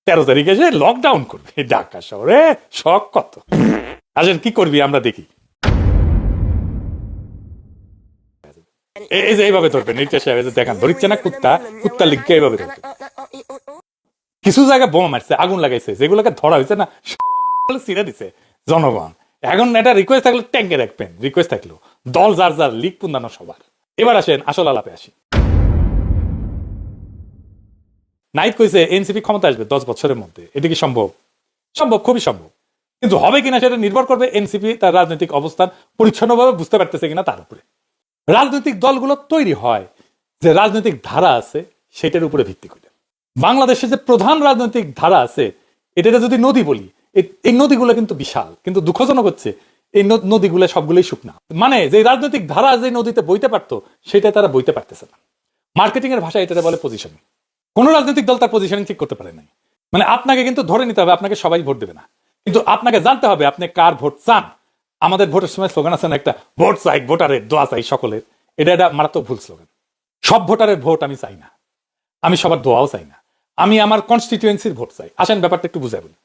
13 তারিখে এসে লকডাউন করবে ঢাকা শহরে, শখ কত। আসেন কি করবি আমরা দেখি। এই যে এইভাবে ধরবেন, দেখান ধরিচ্ছে না কুত্তা, কুত্তা লিখে এইভাবে ধরবে। কিছু জায়গায় বোমা মারছে, আগুন লাগাইছে, যেগুলোকে ধরা হয়েছে না ছিঁড়ে দিছে জনগণ। এখন এটা রিকোয়েস্ট থাকলে ট্যাঙ্কে রাখবেন, রিকোয়েস্ট থাকলো দল যার যার লিগ পুন্দানো সবার। এবার আসেন আসল আলাপে আসি। নাইট কইছে এনসিপি ক্ষমতা আসবে 10 বছরের মধ্যে, এটা কি সম্ভব? সম্ভব, খুবই সম্ভব, কিন্তু হবে কিনা সেটা নির্ভর করবে এনসিপি তার রাজনৈতিক অবস্থান পরিচ্ছন্নভাবে বুঝতে পারতেছে কিনা তার উপরে। রাজনৈতিক দলগুলো তৈরি হয় যে রাজনৈতিক ধারা আছে সেটার উপরে ভিত্তি করে। বাংলাদেশে যে প্রধান রাজনৈতিক ধারা আছে, এটাকে যদি নদী বলি, এই নদীগুলো কিন্তু বিশাল, কিন্তু দুঃখজনক হচ্ছে এই নদীগুলো সবগুলোই শুকনা। মানে যে রাজনৈতিক ধারা যে নদীতে বইতে পারতো সেটা তারা বইতে পারতেছে না। মার্কেটিং এর ভাষায় এটা বলে পজিশনিং। কোন রাজনৈতিক দল তার পজিশনিং ঠিক করতে পারে নাই। মানে আপনাকে কিন্তু ধরে নিতে হবে আপনাকে সবাই ভোট দেবে না, কিন্তু আপনাকে জানতে হবে আপনি কার ভোট চান। আমাদের ভোটের সময় স্লোগান আছে না একটা, ভোট চাই ভোটারের, দোয়া চাই সকলের। এটা মারাত্মক ভুল স্লোগান। সব ভোটারের ভোট আমি চাই না, আমি সবার দোয়াও চাই না, আমি আমার কনস্টিটিউয়েন্সির ভোট চাই। আসেন ব্যাপারটা একটু বুঝাই বলি।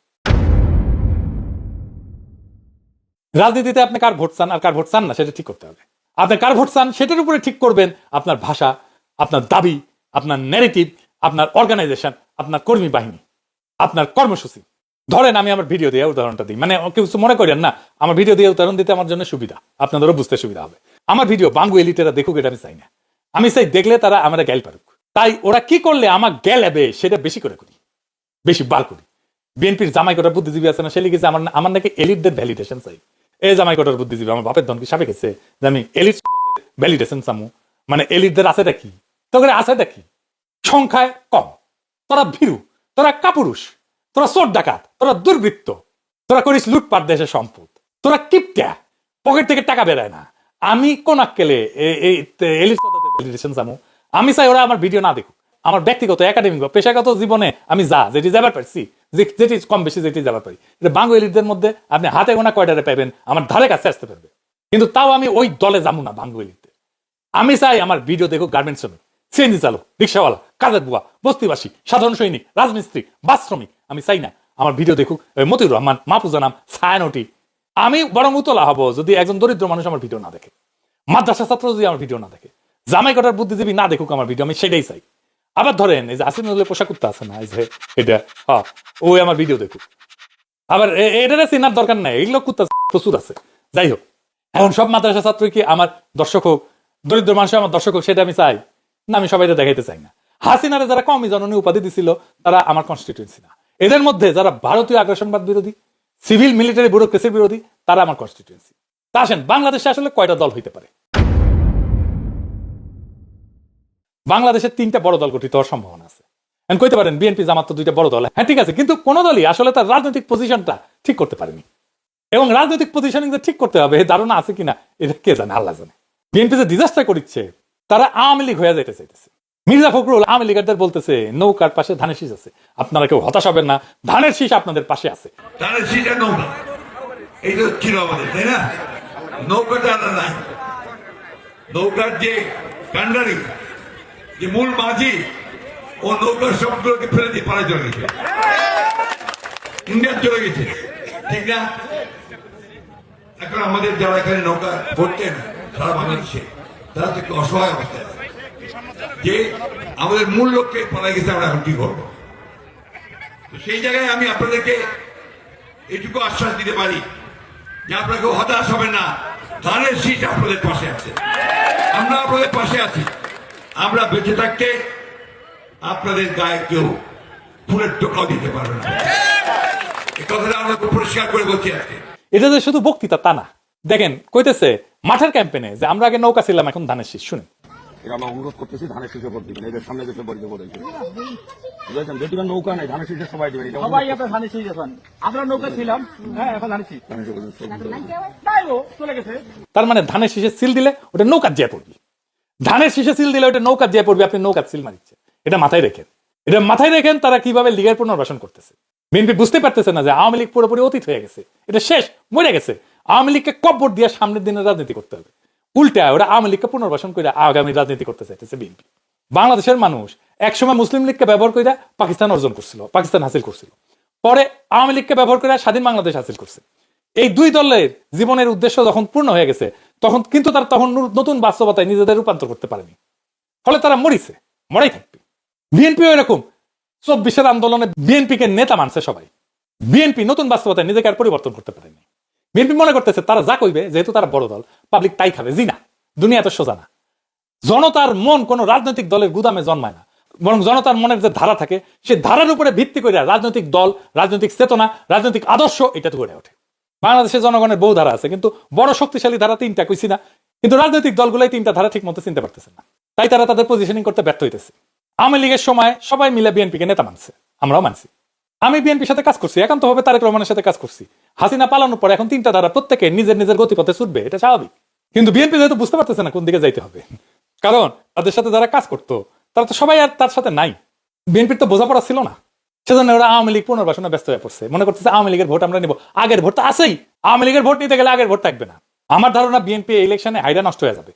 রাজনীতিতে আপনি কার ভোট চান আর কার ভোট চান না সেটা ঠিক করতে হবে। আপনি কার ভোট চান সেটার উপরে ঠিক করবেন আপনার ভাষা, আপনার দাবি, আপনার ন্যারেটিভ, আপনার অর্গানাইজেশন, আপনার কর্মী বাহিনী, আপনার কর্মসূচি। ধরেন আমি আমার ভিডিও দিয়ে উদাহরণটা দিই, মানে কেউ মনে করেন না আমার ভিডিও দিয়ে উদাহরণ দিতে আমার জন্য সুবিধা, আপনাদেরও বুঝতে সুবিধা হবে। আমার ভিডিও বাঙ্গু এলিটেরা দেখুক, এটা আমি চাই না। আমি চাই দেখলে তারা আমরা গ্যাল পারুক। তাই ওরা কি করলে আমার গ্যালাবে সেটা বেশি করে করি, বেশি বার করি। বিএনপির জামাই কোটার বুদ্ধিজীবী আছে না, সে লিখেছে আমার নাকি এলিটদের ভ্যালিডেশন চাই। এই জামাই কোটার বুদ্ধিজীবী আমার বাপের ধন কি সাপে গেছে যে আমি এলিট ভ্যালিডেশন চামু? মানে এলিটদের আছেটা কি, তোকে আছেটা কি? সংখ্যায় কম, তোরা ভীরু, তোরা কাপুরুষ, তোরা চোর ডাকাত, তোরা দুর্বৃত্ত, তোরা করিস লুটপাট দেশের সম্পদ, তোরা কিপটা, পকেট থেকে টাকা বেরোয় না। আমি কোন আক্কেলে ভ্যালিডেশন চামু? আমি চাই ওরা আমার ভিডিও না দেখুক। আমার ব্যক্তিগত একাডেমিক বা পেশাগত জীবনে আমি যেটি যাবার পারছি, যেটি কম বেশি যেটি যাবার পারি, এটা বাংলা এলিটদের মধ্যে আপনি হাতে গোনা কয়টারে পাইবেন আমার ধারে কাছে আসতে পারবে। কিন্তু তাও আমি ওই দলে যাবো না বাংলা এলিটদের। আমি চাই আমার ভিডিও দেখুক গার্মেন্টস শ্রমিক, সিএনজি চালক, রিক্সাওয়ালা, কাজের বুয়া, বস্তিবাসী, সাধারণ সৈনিক, রাজমিস্ত্রি, বাস শ্রমিক। আমি চাই না আমার ভিডিও দেখুক মতিউর রহমান, মাহফুজা নাম, ছায়ানটি। আমি বরং উতলা হবো যদি একজন দরিদ্র মানুষ আমার ভিডিও না দেখে, মাদ্রাসা ছাত্র যদি আমার ভিডিও না দেখে, জামাই কোটার বুদ্ধিজীবী না দেখুক আমার ভিডিও, আমি সেটাই চাই। আবার ধরেন এই যে আসিনুল পোশাক করতে আছে না, এই যে এটা ওই আমার ভিডিও দেখুক। আবার এটা চেনার দরকার নাই, এগুলো কুত্তা প্রচুর আছে। যাই হোক, এখন সব মাদ্রাসা ছাত্র কি আমার দর্শক হোক, দরিদ্র মানুষ আমার দর্শক হোক, সেটা আমি চাই না। আমি সবাই দেখাইতে চাই না। হাসিনারে যারা কমি জননী উপাধি দিছিল তারা আমার কনস্টিটিউয়েন্সি না। এদের মধ্যে যারা ভারতীয় আগ্রাসনবাদ বিরোধী, সিভিল মিলিটারি ব্যুরোক্রেসির বিরোধী, তারা আমার কনস্টিটিউয়েন্সি। তা আসেন বাংলাদেশে আসলে কয়টা দল হইতে পারে? বাংলাদেশের 3টা বড় দল গঠিত হওয়ার সম্ভাবনা আছে। কইতে পারেন বিএনপি জামাত তো 2টা বড় দল, হ্যাঁ ঠিক আছে, কিন্তু কোন দলই আসলে তার রাজনৈতিক পজিশনটা ঠিক করতে পারেনি। এবং রাজনৈতিক পজিশনিং যে ঠিক করতে হবে ধারণা আছে কিনা এটা কে জানে, আল্লাহ জানে। বিএনপি যে ডিজাস্টার করছে, তারা আওয়ামী লীগ হয়ে যেতে চাইতেছে। মির্জা ফখরুল আওয়ামী লীগারদের বলতেছে নৌকার পাশে ধানের শীষ আছে, আপনারা কেউ হতাশ হবেন না, ধানের শীষ আপনাদের পাশে আছে। ধানের শীষ আর নৌকা এইটা ছিল আমাদের, তাই না? নৌকাটা আলাদা, নৌকার যে কান্ডারি, যে মূল মাঝি, ও নৌকার সবগুলোকে ফেলে দিয়ে পাড়ায় চলে গেছে, ইন্ডিয়ান চলে গেছে, ঠিক না? এখন আমাদের যারা এখানে নৌকা পড়তেন সারা বাংলাদেশে, তারা তো একটু অসহায় অবস্থায় আছে যে আমাদের মূল লক্ষ্যে পাড়ায় গেছে, আমরা এখন কি করবো? তো সেই জায়গায় আমি আপনাদেরকে এটুকু আশ্বাস দিতে পারি যে আপনাকে হতাশ হবেন না, ধানের শীষ আপনাদের পাশে আছে, আমরা আপনাদের পাশে আছি। আমরা বেঁচে থাকতে আপনাদের গায়ে কেউ ফুলের টোকাও দিতে পারবে না, এই কথাটা আমরা পরিষ্কার করে বলছি আজকে। এটা যে শুধু বক্তৃতা তা না, দেখেন কইতেছে মাঠের ক্যাম্পেনে যে আমরা আগে নৌকা ছিলাম এখন ধানের শীষ। শুনেন, আমরা অনুরোধ করতেছি ধানের শীষে ভোট দিবেন, এদের সামনে যেতে বলতে বলেছে বুঝেছেন, যেটুকু নৌকা নেই ধানের শীষে সবাই দিবেন, সবাই আপনার ধানের শীষ এখন, আমরা নৌকা ছিলাম, হ্যাঁ এখন ধানের শীষ চলে গেছে। তার মানে ধানের শীষে সিল দিলে ওটা নৌকার জিয়া পড়বি, ধানের শীষে সিল দিলে ওটা নৌকার জিয়া পড়বি, আপনি নৌকার সিল মারিচ্ছে। এটা মাথায় রেখেন, এটা মাথায় রেখেন তারা কিভাবে লীগের পুনর্বাসন করতেছে। বিএনপি বুঝতে পারতেছে না যে আওয়ামী লীগ পুরোপুরি অতীত হয়ে গেছে, এটা শেষ, মরে গেছে। আওয়ামী লীগকে কব্বর দিয়ে সামনের দিনে রাজনীতি করতে হবে। উল্টা ওরা আওয়ামী লীগকে পুনর্বাসন করে আগামী রাজনীতি করতে চাইতেছে বিএনপি। বাংলাদেশের মানুষ একসময় মুসলিম লীগকে ব্যবহার করে পাকিস্তান অর্জন করছিল, পাকিস্তান হাসিল করছিল, পরে আওয়ামী লীগকে ব্যবহার করে স্বাধীন বাংলাদেশ হাসিল করছে। এই দুই দলের জীবনের উদ্দেশ্য যখন পূর্ণ হয়ে গেছে তখন কিন্তু তারা তখন নতুন বাস্তবতায় নিজেদের রূপান্তর করতে পারেনি, ফলে তারা মরিছে, মরাই থাকবে। বিএনপিও এরকম 24-এর আন্দোলনে বিএনপিকে নেতা মানছে সবাই, বিএনপি নতুন বাস্তবতায় নিজেকে আর পরিবর্তন করতে পারেনি। বিএনপি মনে করতেছে তারা যা কইবে, যেহেতু তারা বড় দল, পাবলিক তাই খাবে। জি না, দুনিয়া তো সোজা না। জনতার মন কোন রাজনৈতিক দলের গুদামে জন্মায় না, বরং জনতার মনের যে ধারা থাকে সেই ধারার উপরে ভিত্তি করে রাজনৈতিক দল, রাজনৈতিক চেতনা, রাজনৈতিক আদর্শ এটা গড়ে ওঠে। বাংলাদেশের জনগণের বহু ধারা আছে, কিন্তু বড় শক্তিশালী ধারা তিনটা, কইছি না? কিন্তু রাজনৈতিক দলগুলাই তিনটা ধারা ঠিক মতো চিনতে পারতেছে না, তাই তারা তাদের পজিশনিং করতে ব্যর্থ হইতেছে। আওয়ামী লীগের সময় সবাই মিলে বিএনপিকে নেতা মানছে, আমরাও মানছি। আমি বিএনপির সাথে কাজ করছি, একান্তভাবে তারেক রহমানের সাথে কাজ করছি। হাসিনা পালানোর পর এখন তিনটা ধারা প্রত্যেকে নিজের নিজের গতিপথে ছুটবে, এটা স্বাভাবিক। কিন্তু বিএনপি যেহেতু বুঝতে পারতেছে না কোন দিকে যাইতে হবে, কারণ তাদের সাথে যারা কাজ করতো তারা তো সবাই আর তার সাথে নাই। বিএনপির তো বোঝাপড়া ছিল না, সেজন্য ওরা আওয়ামী লীগ পুনর্বাসনে ব্যস্ত হয়ে পড়ছে। মনে করতেছে আওয়ামী লীগের ভোট আমরা নিব, আগের ভোট তো আছেই, আওয়ামী লীগের ভোট নিতে গেলে আগের ভোট থাকবে না। আমার ধারণা বিএনপি ইলেকশনে হাইডা নষ্ট হয়ে যাবে,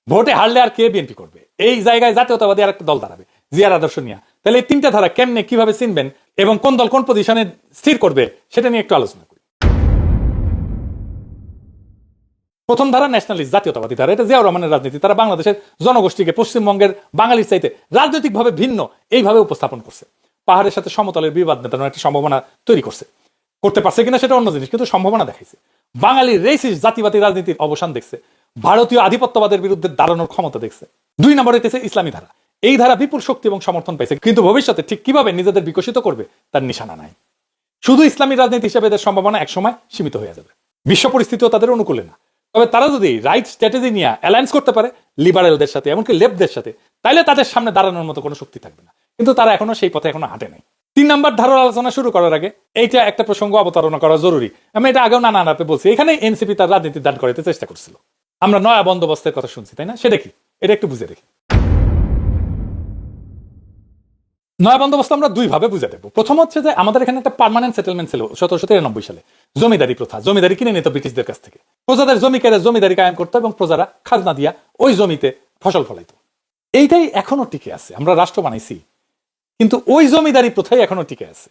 ভোটে হারলে আর কে বিএনপি করবে? এই জায়গায় জাতীয়তাবাদী আর একটা দল দাঁড়াবে জিয়ার আদর্শ নিয়ে। তাহলে এই তিনটা ধারা কেমনে কিভাবে চিনবেন এবং কোন দল কোন পজিশনে স্থির করবে সেটা নিয়ে একটু আলোচনা করি। প্রথম ধারা ন্যাশনালিস্ট, জাতীয়তাবাদী ধারা। এটা জিয়াউর রহমানের রাজনীতি। তারা বাংলাদেশের জনগোষ্ঠীকে পশ্চিমবঙ্গের বাঙালির চাইতে রাজনৈতিকভাবে ভিন্ন এইভাবে উপস্থাপন করছে। পাহাড়ের সাথে সমতলের বিবাদ মেটানোর একটা সম্ভাবনা তৈরি করছে, করতে পারছে কিনা সেটা অন্য জিনিস, কিন্তু সম্ভাবনা দেখাইছে। বাঙালির রেসিস্ট জাতিবাদী রাজনীতির অবসান দেখছে, ভারতীয় আধিপত্যবাদের বিরুদ্ধে দাঁড়ানোর ক্ষমতা দেখছে। 2 নম্বরে হইতেছে ইসলামী ধারা। এই ধারা বিপুল শক্তি এবং সমর্থন পাইছে, কিন্তু ভবিষ্যতে ঠিক কিভাবে নিজেদের বিকশিত করবে তার নিশানা নাই। শুধু ইসলামী রাজনীতি হিসেবে এদের সম্ভাবনা একসময় সীমিত হয়ে যাবে, বিশ্ব পরিস্থিতিও তাদের অনুকূলে না। তবে তারা যদি রাইট স্ট্র্যাটেজি নিয়ে অ্যালায়েন্স করতে পারে লিবারেলদের সাথে, এমনকি লেফটদের সাথে, তাইলে তাদের সামনে দাঁড়ানোর মতো কোনো শক্তি থাকবে না। কিন্তু তারা এখনো সেই পথে এখনো হাঁটে নাই। 3 নম্বর ধারার আলোচনা শুরু করার আগে এইটা একটা প্রসঙ্গ অবতারণা করা জরুরি। আমি এটা আগেও নানা আনাপে বলছি, এখানে এনসিপি তার রাজনীতি দাঁড় করাতে চেষ্টা করছিল। আমরা নয়া বন্দোবস্তের কথা শুনছি, তাই না? সেটা কি, এটা একটু বুঝে দেখি। নয়া বন্দোবস্ত আমরা 2 ভাবে বুঝে দেবো। প্রথম হচ্ছে যে আমাদের এখানে একটা পার্মানেন্ট সেটেলমেন্ট ছিল 1793 সালে, জমিদারি প্রথা। জমিদারি কিনে নিত ব্রিটিশদের কাছ থেকে, প্রজাদের জমি কেড়ে জমিদারি কায়েম করতো এবং প্রজারা খাজনা দিয়া ওই জমিতে ফসল ফলাইতো। এইটাই এখনো টিকে আছে। আমরা রাষ্ট্র বানাইছি, কিন্তু ওই জমিদারি প্রথাই এখনো টিকে আছে।